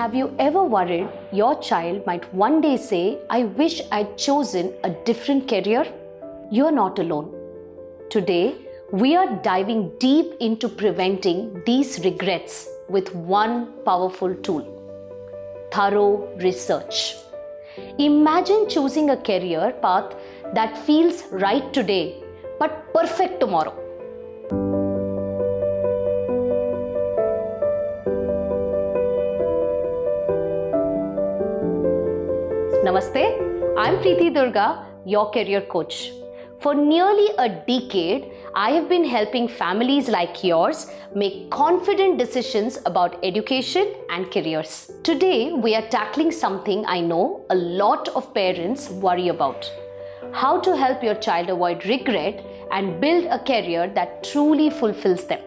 Have you ever worried your child might one day say, I wish I'd chosen a different career? You're not alone. Today, we are diving deep into preventing these regrets with one powerful tool: thorough research. Imagine choosing a career path that feels right today but perfect tomorrow. Namaste, I'm Preethi Durga, your career coach. For nearly a decade, I have been helping families like yours make confident decisions about education and careers. Today, we are tackling something I know a lot of parents worry about: how to help your child avoid regret and build a career that truly fulfills them.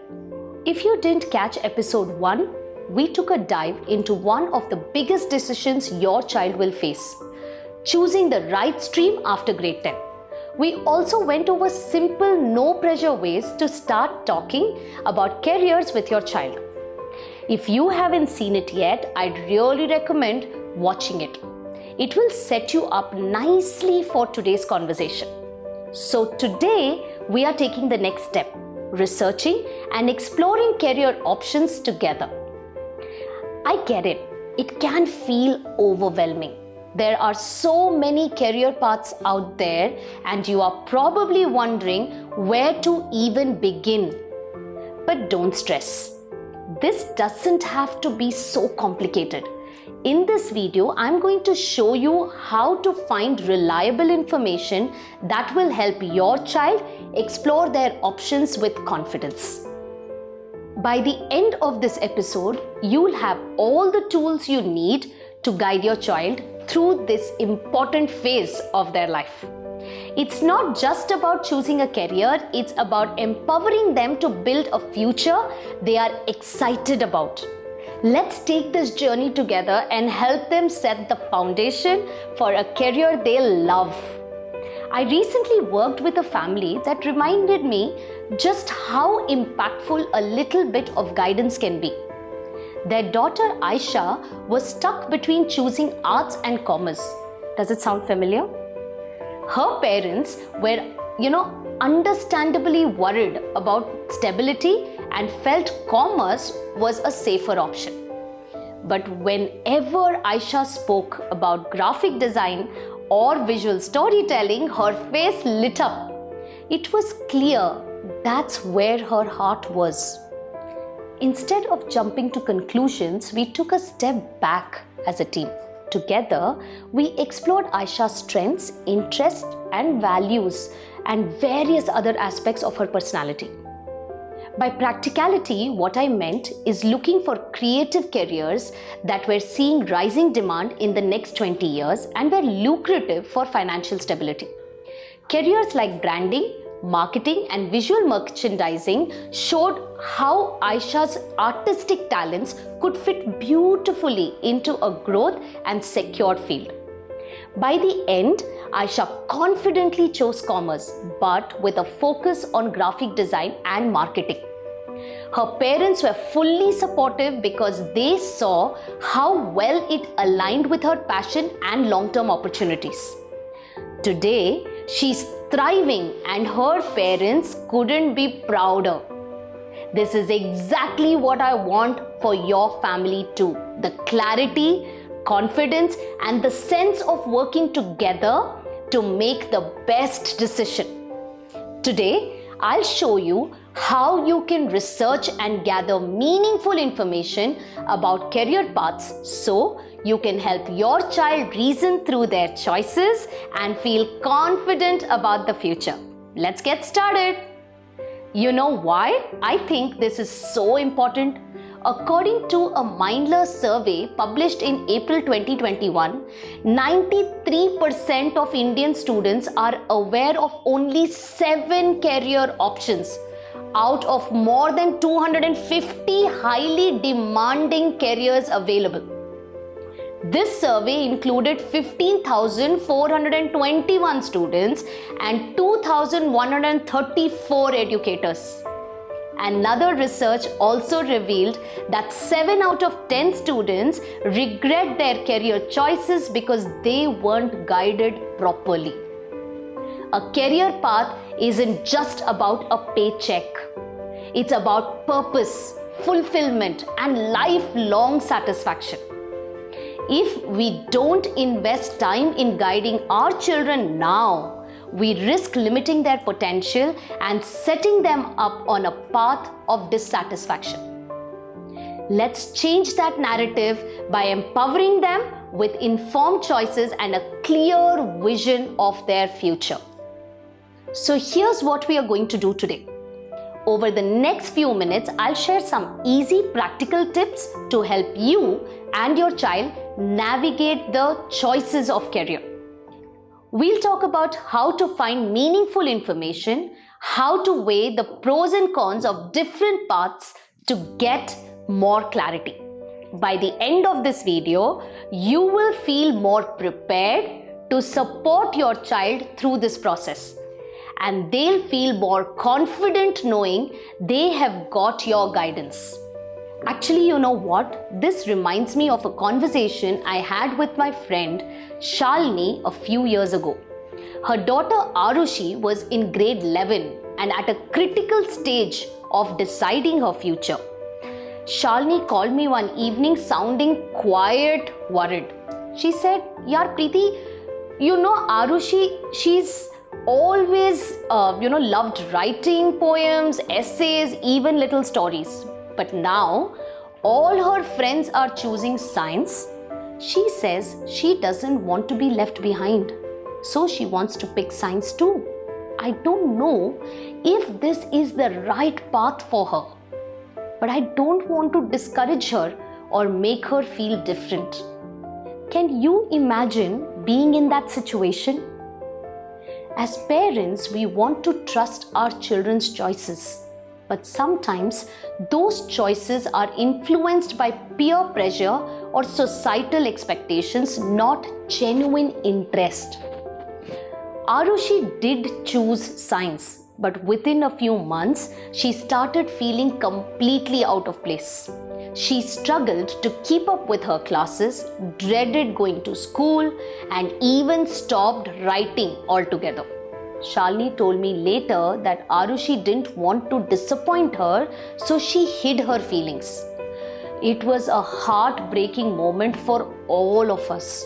If you didn't catch episode 1, we took a dive into one of the biggest decisions your child will face: choosing the right stream after grade 10. We also went over simple, no-pressure ways to start talking about careers with your child. If you haven't seen it yet, I'd really recommend watching it. It will set you up nicely for today's conversation. So today, we are taking the next step: researching and exploring career options together. I get it. It can feel overwhelming. There are so many career paths out there, and you are probably wondering where to even begin. But don't stress. This doesn't have to be so complicated. In this video, I'm going to show you how to find reliable information that will help your child explore their options with confidence. By the end of this episode, you'll have all the tools you need to guide your child through this important phase of their life. It's not just about choosing a career, it's about empowering them to build a future they are excited about. Let's take this journey together and help them set the foundation for a career they love. I recently worked with a family that reminded me just how impactful a little bit of guidance can be. Their daughter Aisha was stuck between choosing arts and commerce. Does it sound familiar? Her parents were, understandably worried about stability and felt commerce was a safer option. But whenever Aisha spoke about graphic design or visual storytelling, her face lit up. It was clear that's where her heart was. Instead of jumping to conclusions, we took a step back as a team. Together, we explored Aisha's strengths, interests, and values, and various other aspects of her personality. By practicality, what I meant is looking for creative careers that were seeing rising demand in the next 20 years and were lucrative for financial stability. Careers like branding, marketing, and visual merchandising showed how Aisha's artistic talents could fit beautifully into a growth and secured field. By the end, Aisha confidently chose commerce, but with a focus on graphic design and marketing. Her parents were fully supportive because they saw how well it aligned with her passion and long-term opportunities. Today, she's thriving and her parents couldn't be prouder. This is exactly what I want for your family too: the clarity, confidence, and the sense of working together to make the best decision. Today, I'll show you how you can research and gather meaningful information about career paths so you can help your child reason through their choices and feel confident about the future. Let's get started. You know why I think this is so important? According to a Mindler survey published in April 2021, 93% of Indian students are aware of only 7 career options out of more than 250 highly demanding careers available. This survey included 15,421 students and 2,134 educators. Another research also revealed that 7 out of 10 students regret their career choices because they weren't guided properly. A career path isn't just about a paycheck. It's about purpose, fulfillment, and lifelong satisfaction. If we don't invest time in guiding our children now, we risk limiting their potential and setting them up on a path of dissatisfaction. Let's change that narrative by empowering them with informed choices and a clear vision of their future. So here's what we are going to do today. Over the next few minutes, I'll share some easy practical tips to help you and your child navigate the choices of career. We'll talk about how to find meaningful information, how to weigh the pros and cons of different paths to get more clarity. By the end of this video, you will feel more prepared to support your child through this process. And they'll feel more confident knowing they have got your guidance. Actually, you know what? This reminds me of a conversation I had with my friend Shalini a few years ago. Her daughter Arushi was in grade 11 and at a critical stage of deciding her future. Shalini called me one evening sounding quite worried. She said, "Yaar Preethi, you know Arushi, she's always loved writing poems, essays, even little stories. But now all her friends are choosing science. She says she doesn't want to be left behind. So she wants to pick science too. I don't know if this is the right path for her. But I don't want to discourage her or make her feel different." Can you imagine being in that situation? As parents, we want to trust our children's choices. But sometimes those choices are influenced by peer pressure or societal expectations, not genuine interest. Arushi did choose science, but within a few months, she started feeling completely out of place. She struggled to keep up with her classes, dreaded going to school, and even stopped writing altogether. Shalini told me later that Arushi didn't want to disappoint her, so she hid her feelings. It was a heartbreaking moment for all of us.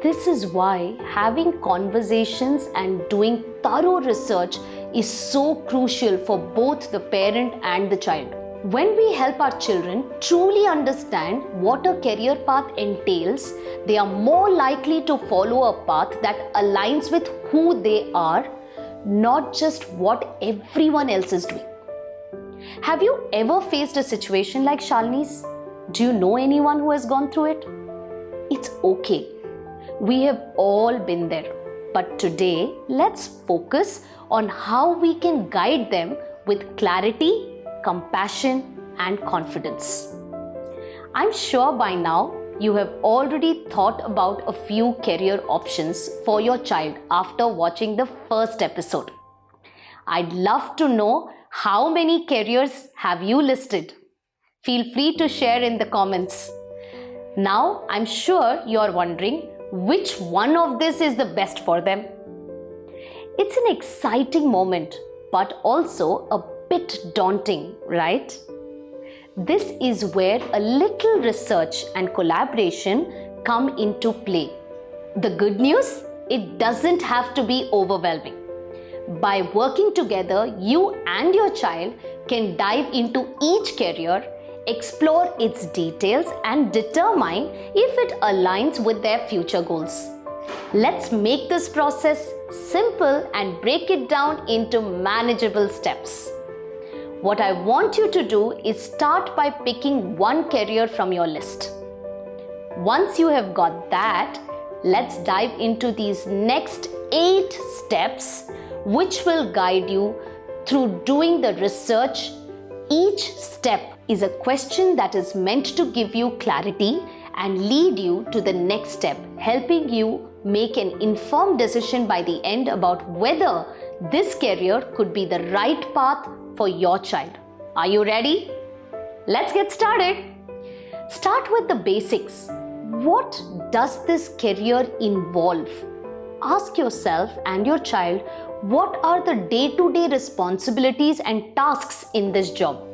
This is why having conversations and doing thorough research is so crucial for both the parent and the child. When we help our children truly understand what a career path entails, they are more likely to follow a path that aligns with who they are, not just what everyone else is doing. Have you ever faced a situation like Shalini's? Do you know anyone who has gone through it? It's okay. We have all been there. But today, let's focus on how we can guide them with clarity, compassion, and confidence. I'm sure by now you have already thought about a few career options for your child after watching the first episode. I'd love to know how many careers have you listed. Feel free to share in the comments. Now I'm sure you're wondering which one of this is the best for them. It's an exciting moment, but also a bit daunting, right? This is where a little research and collaboration come into play. The good news, it doesn't have to be overwhelming. By working together, you and your child can dive into each career, explore its details, and determine if it aligns with their future goals. Let's make this process simple and break it down into manageable steps. What I want you to do is start by picking one career from your list. Once you have got that, let's dive into these next 8 steps, which will guide you through doing the research. Each step is a question that is meant to give you clarity and lead you to the next step, helping you make an informed decision by the end about whether this career could be the right path for your child. Are you ready? Let's get started. Start with the basics. What does this career involve? Ask yourself and your child, what are the day-to-day responsibilities and tasks in this job?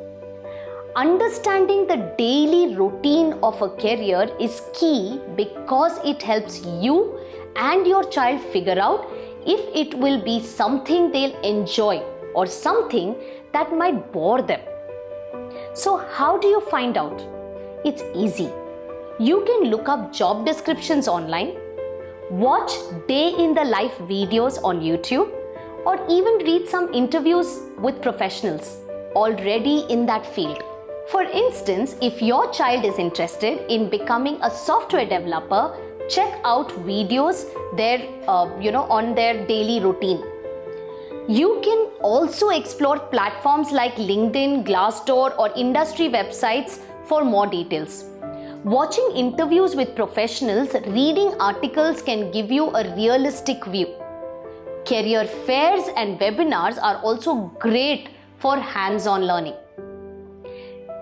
Understanding the daily routine of a career is key because it helps you and your child figure out if it will be something they'll enjoy or something that might bore them. So how do you find out? It's easy. You can look up job descriptions online, watch day in the life videos on YouTube, or even read some interviews with professionals already in that field. For instance, if your child is interested in becoming a software developer, check out videos there, on their daily routine. You can also explore platforms like LinkedIn, Glassdoor, or industry websites for more details. Watching interviews with professionals, reading articles can give you a realistic view. Career fairs and webinars are also great for hands-on learning.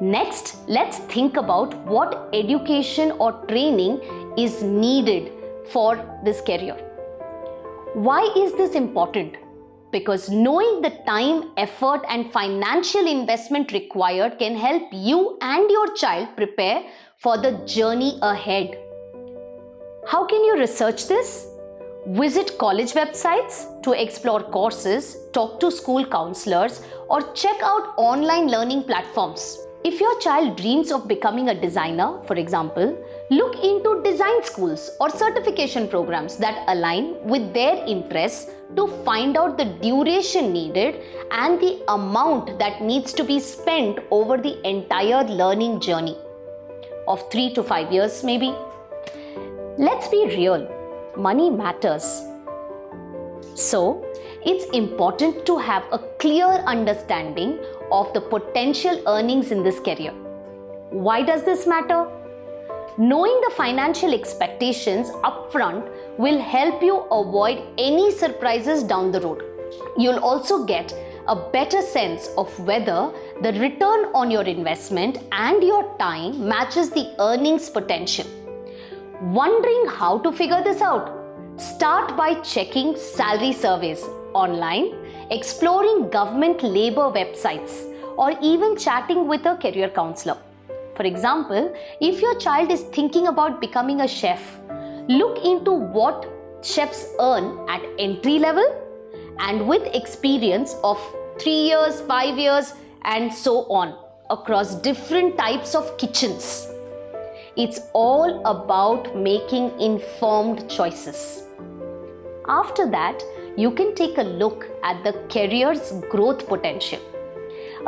Next, let's think about what education or training is needed for this career. Why is this important? Because knowing the time, effort, and financial investment required can help you and your child prepare for the journey ahead. How can you research this? Visit college websites to explore courses, talk to school counselors, or check out online learning platforms. If your child dreams of becoming a designer, for example, look into design schools or certification programs that align with their interests to find out the duration needed and the amount that needs to be spent over the entire learning journey of 3 to 5 years maybe. Let's be real, money matters. So, it's important to have a clear understanding of the potential earnings in this career. Why does this matter? Knowing the financial expectations upfront will help you avoid any surprises down the road. You'll also get a better sense of whether the return on your investment and your time matches the earnings potential. Wondering how to figure this out? Start by checking salary surveys online, exploring government labor websites, or even chatting with a career counselor. For example, if your child is thinking about becoming a chef, look into what chefs earn at entry level and with experience of 3 years, 5 years, and so on across different types of kitchens. It's all about making informed choices. After that, you can take a look at the career's growth potential.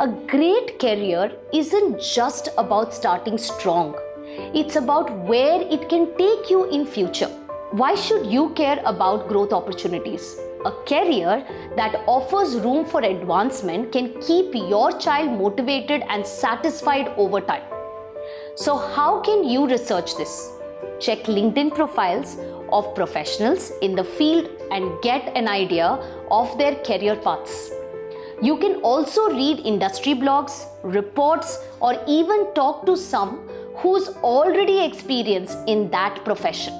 A great career isn't just about starting strong. It's about where it can take you in future. Why should you care about growth opportunities? A career that offers room for advancement can keep your child motivated and satisfied over time. So how can you research this? Check LinkedIn profiles of professionals in the field and get an idea of their career paths. You can also read industry blogs, reports, or even talk to some who's already experienced in that profession.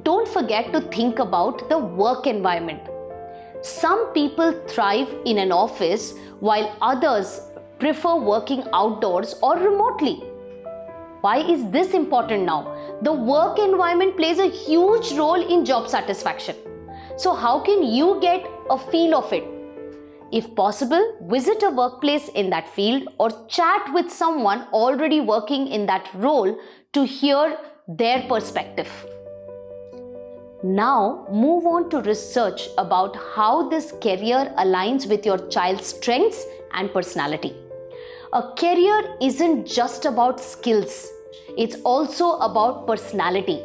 Don't forget to think about the work environment. Some people thrive in an office while others prefer working outdoors or remotely. Why is this important now? The work environment plays a huge role in job satisfaction. So how can you get a feel of it? If possible, visit a workplace in that field or chat with someone already working in that role to hear their perspective. Now move on to research about how this career aligns with your child's strengths and personality. A career isn't just about skills, it's also about personality.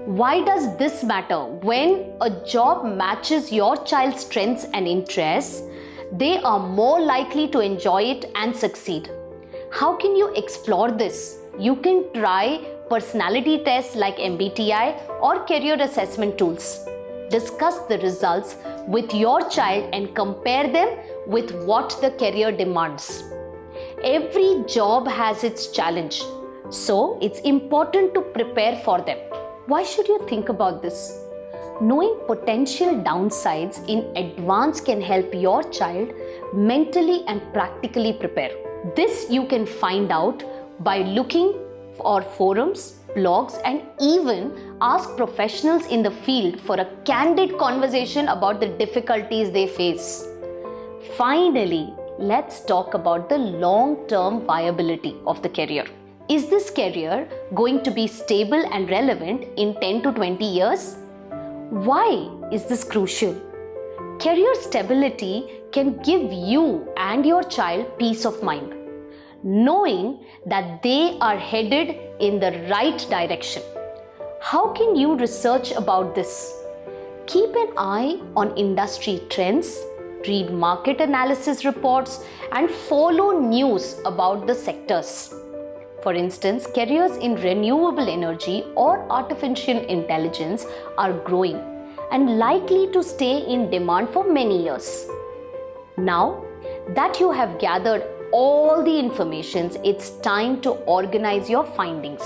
Why does this matter? When a job matches your child's strengths and interests, they are more likely to enjoy it and succeed. How can you explore this? You can try personality tests like MBTI or career assessment tools. Discuss the results with your child and compare them with what the career demands. Every job has its challenge, so it's important to prepare for them. Why should you think about this? Knowing potential downsides in advance can help your child mentally and practically prepare. This you can find out by looking for forums, blogs, and even ask professionals in the field for a candid conversation about the difficulties they face. Finally, let's talk about the long-term viability of the career. Is this career going to be stable and relevant in 10 to 20 years? Why is this crucial? Career stability can give you and your child peace of mind, knowing that they are headed in the right direction. How can you research about this? Keep an eye on industry trends, read market analysis reports, and follow news about the sectors. For instance, careers in renewable energy or artificial intelligence are growing and likely to stay in demand for many years. Now that you have gathered all the information, it's time to organize your findings.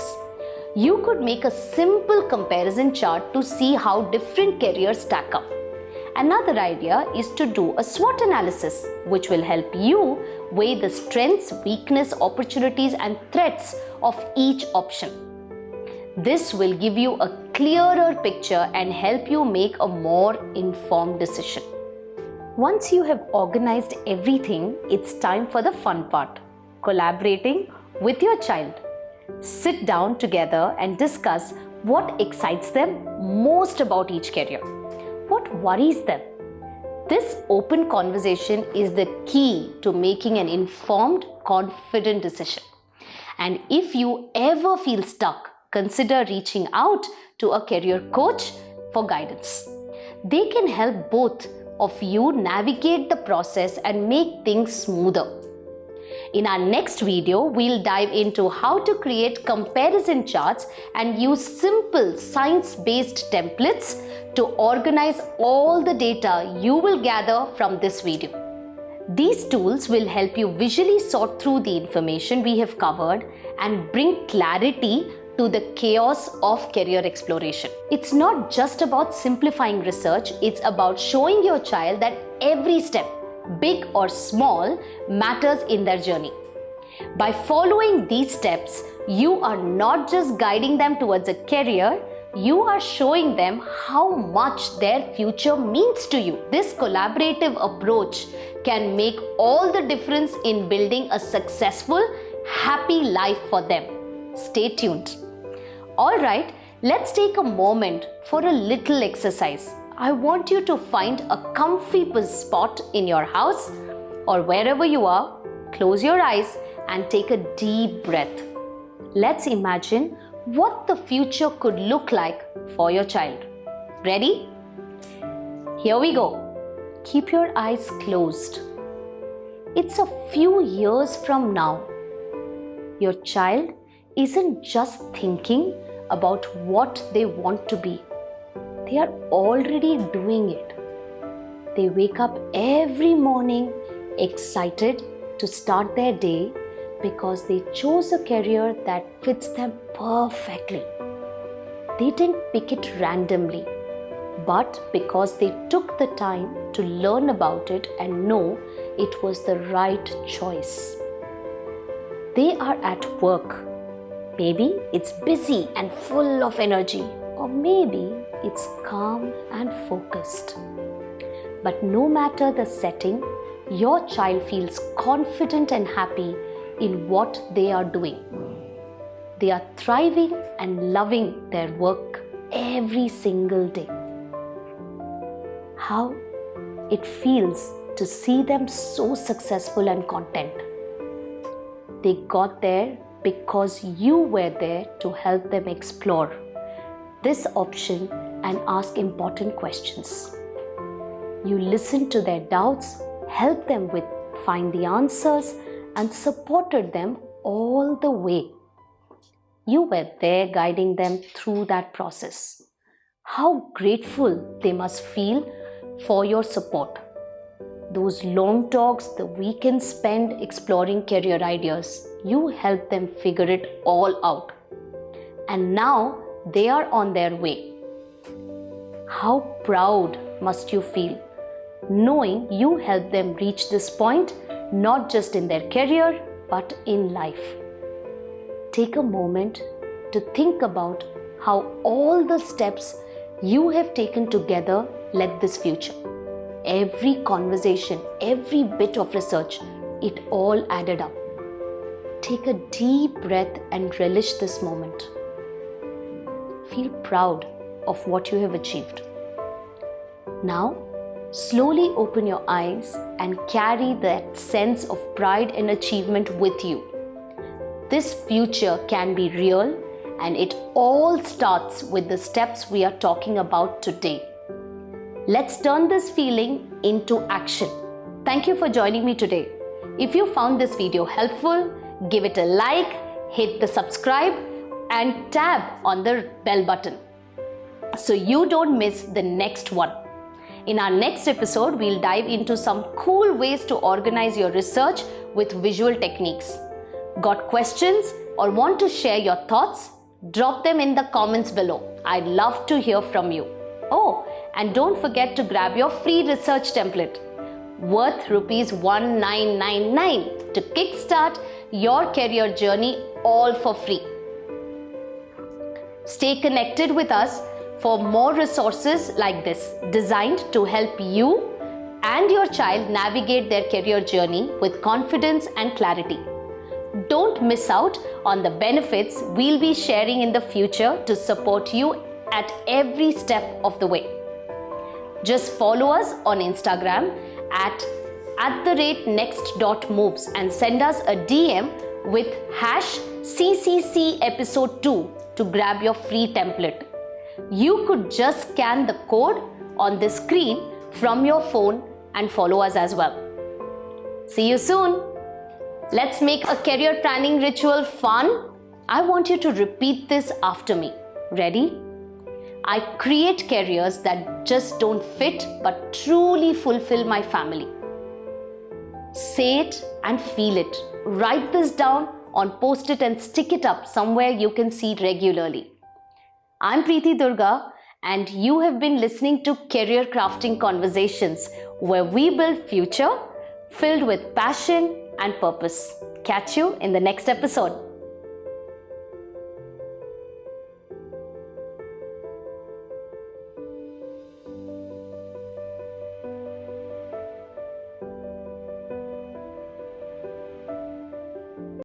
You could make a simple comparison chart to see how different careers stack up. Another idea is to do a SWOT analysis, which will help you weigh the strengths, weakness, opportunities, and threats of each option. This will give you a clearer picture and help you make a more informed decision. Once you have organized everything, it's time for the fun part, collaborating with your child. Sit down together and discuss what excites them most about each career. What worries them? This open conversation is the key to making an informed, confident decision. And if you ever feel stuck, consider reaching out to a career coach for guidance. They can help both of you navigate the process and make things smoother. In our next video, we'll dive into how to create comparison charts and use simple science-based templates to organize all the data you will gather from this video. These tools will help you visually sort through the information we have covered and bring clarity to the chaos of career exploration. It's not just about simplifying research, it's about showing your child that every step, big or small, matters in their journey. By following these steps, you are not just guiding them towards a career, you are showing them how much their future means to you. This collaborative approach can make all the difference in building a successful, happy life for them. Stay tuned. Alright, let's take a moment for a little exercise. I want you to find a comfy spot in your house or wherever you are. Close your eyes and take a deep breath. Let's imagine what the future could look like for your child. Ready? Here we go. Keep your eyes closed. It's a few years from now. Your child isn't just thinking about what they want to be. They are already doing it. They wake up every morning excited to start their day because they chose a career that fits them perfectly. They didn't pick it randomly, but because they took the time to learn about it and know it was the right choice. They are at work. Maybe it's busy and full of energy, or maybe it's calm and focused. But no matter the setting, your child feels confident and happy in what they are doing. They are thriving and loving their work every single day. How it feels to see them so successful and content. They got there because you were there to help them explore this option and ask important questions. You listened to their doubts, helped them find the answers, and supported them all the way. You were there guiding them through that process. How grateful they must feel for your support. Those long talks, the weekends spent exploring career ideas, you helped them figure it all out. And now they are on their way. How proud must you feel knowing you helped them reach this point, not just in their career, but in life. Take a moment to think about how all the steps you have taken together led this future. Every conversation, every bit of research, it all added up. Take a deep breath and relish this moment. Feel proud of what you have achieved. Now, slowly open your eyes and carry that sense of pride and achievement with you. This future can be real, and it all starts with the steps we are talking about today. Let's turn this feeling into action. Thank you for joining me today. If you found this video helpful, give it a like, hit the subscribe, and tap on the bell button so you don't miss the next one. In our next episode, we'll dive into some cool ways to organize your research with visual techniques. Got questions or want to share your thoughts? Drop them in the comments below. I'd love to hear from you. Oh, and don't forget to grab your free research template worth ₹1999 to kickstart your career journey, all for free. Stay connected with us for more resources like this, designed to help you and your child navigate their career journey with confidence and clarity. Don't miss out on the benefits we'll be sharing in the future to support you at every step of the way. Just follow us on Instagram at @next.moves and send us a DM with #CCCepisode2 to grab your free template. You could just scan the code on the screen from your phone and follow us as well. See you soon. Let's make a career planning ritual fun. I want you to repeat this after me. Ready? I create careers that just don't fit but truly fulfill my family. Say it and feel it. Write this down on Post-it and stick it up somewhere you can see regularly. I'm Preethi Durga, and you have been listening to Career Crafting Conversations, where we build future filled with passion and purpose. Catch you in the next episode.